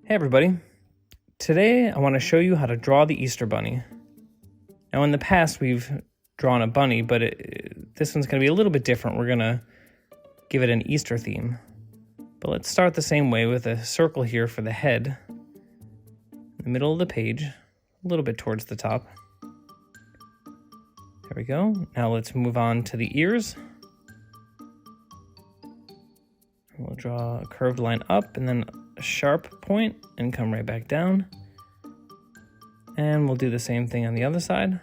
Hey everybody, today I want to show you how to draw the Easter Bunny. Now in the past we've drawn a bunny, but this one's going to be a little bit different. We're going to give it an Easter theme. But let's start the same way with a circle here for the head, in the middle of the page, a little bit towards the top. There we go. Now let's move on to the ears. We'll draw a curved line up and then a sharp point and come right back down. And we'll do the same thing on the other side.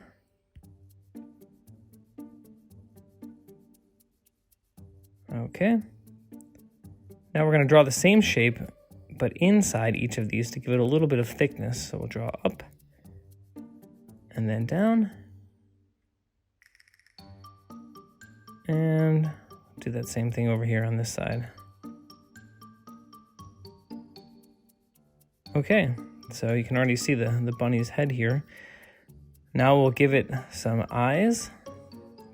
Okay. Now we're going to draw the same shape, but inside each of these to give it a little bit of thickness. So we'll draw up and then down. And do that same thing over here on this side. Okay, so you can already see the bunny's head here. Now we'll give it some eyes.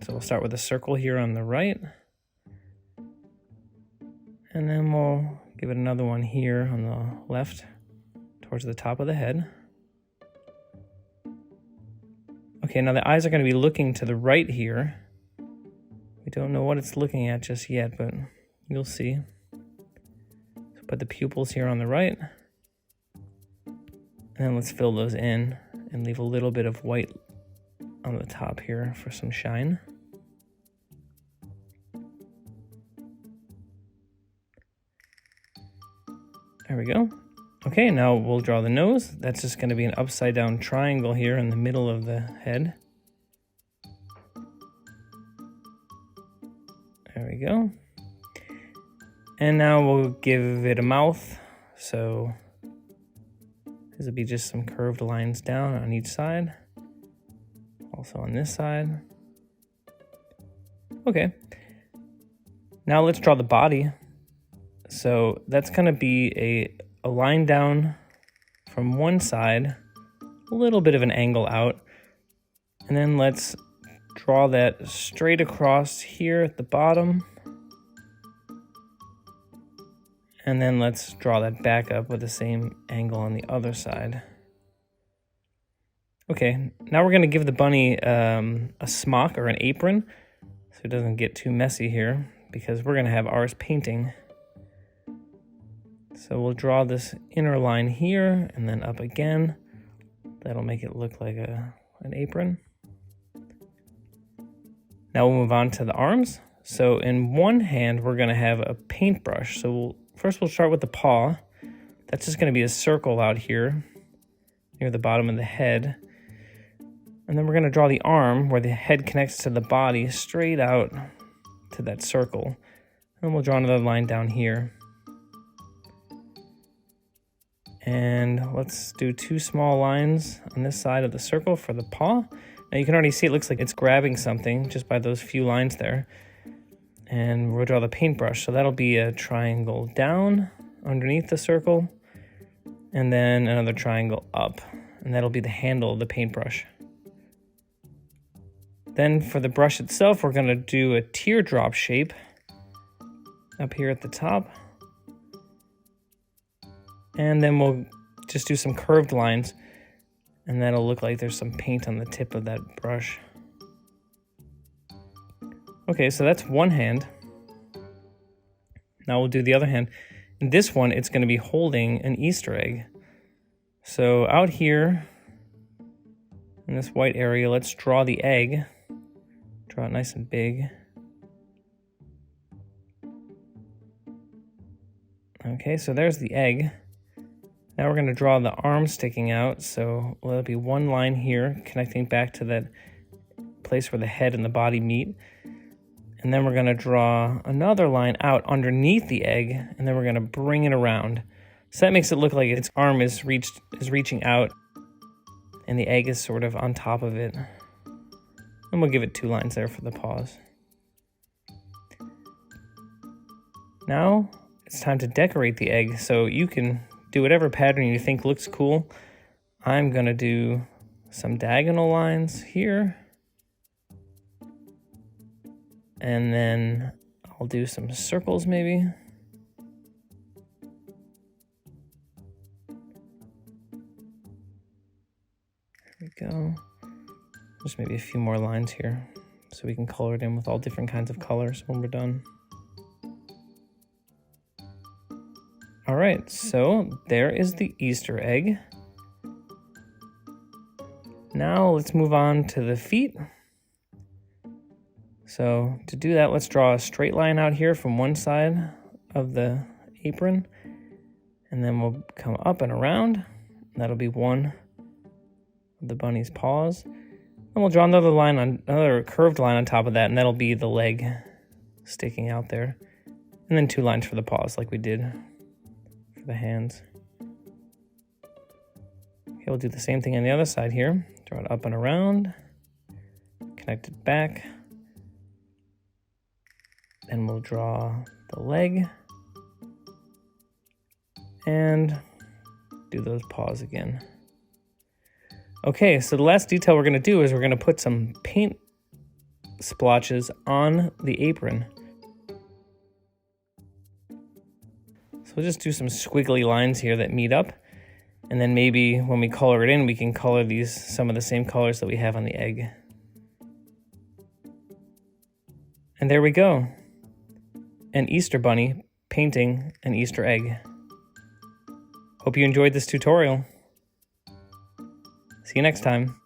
So we'll start with a circle here on the right. And then we'll give it another one here on the left towards the top of the head. Okay, now the eyes are going to be looking to the right here. We don't know what it's looking at just yet, but you'll see. So put the pupils here on the right. And then let's fill those in and leave a little bit of white on the top here for some shine. There we go. Okay, now we'll draw the nose. That's just going to be an upside down triangle here in the middle of the head. There we go. And now we'll give it a mouth. So this will be just some curved lines down on each side. Also on this side. Okay. Now let's draw the body. So that's going to be a line down from one side, a little bit of an angle out. And then let's draw that straight across here at the bottom. And then let's draw that back up with the same angle on the other side. Okay, now we're going to give the bunny a smock or an apron so it doesn't get too messy here because we're going to have ours painting. So we'll draw this inner line here and then up again. That'll make it look like an apron. Now we'll move on to the arms. So in one hand, we're going to have a paintbrush. So first we'll start with the paw. That's just going to be a circle out here near the bottom of the head. And then we're going to draw the arm where the head connects to the body straight out to that circle. And we'll draw another line down here. And let's do two small lines on this side of the circle for the paw. Now you can already see it looks like it's grabbing something just by those few lines there. And we'll draw the paintbrush. So that'll be a triangle down underneath the circle. And then another triangle up. And that'll be the handle of the paintbrush. Then for the brush itself, we're going to do a teardrop shape up here at the top. And then we'll just do some curved lines. And that'll look like there's some paint on the tip of that brush. Okay, so that's one hand. Now we'll do the other hand. In this one, it's going to be holding an Easter egg. So out here, in this white area, let's draw the egg. Draw it nice and big. Okay, so there's the egg. Now we're going to draw the arm sticking out. So there'll be one line here connecting back to that place where the head and the body meet. And then we're going to draw another line out underneath the egg, and then we're going to bring it around. So that makes it look like its arm is reaching out, and the egg is sort of on top of it. And we'll give it two lines there for the paws. Now it's time to decorate the egg, so you can do whatever pattern you think looks cool. I'm going to do some diagonal lines here. And then I'll do some circles maybe. we go. Just maybe a few more lines here so we can color it in with all different kinds of colors when we're done. All right, so there is the Easter egg. Now let's move on to the feet. So to do that, let's draw a straight line out here from one side of the apron, and then we'll come up and around. That'll be one of the bunny's paws. And we'll draw another line on another curved line on top of that, and that'll be the leg sticking out there. And then 2 lines for the paws like we did for the hands. Okay, we'll do the same thing on the other side here. Draw it up and around, connect it back, and we'll draw the leg and do those paws again. Okay, so the last detail we're going to do is we're going to put some paint splotches on the apron. So we'll just do some squiggly lines here that meet up, and then maybe when we color it in, we can color these some of the same colors that we have on the egg. And there we go. An Easter bunny painting an Easter egg. Hope you enjoyed this tutorial. See you next time.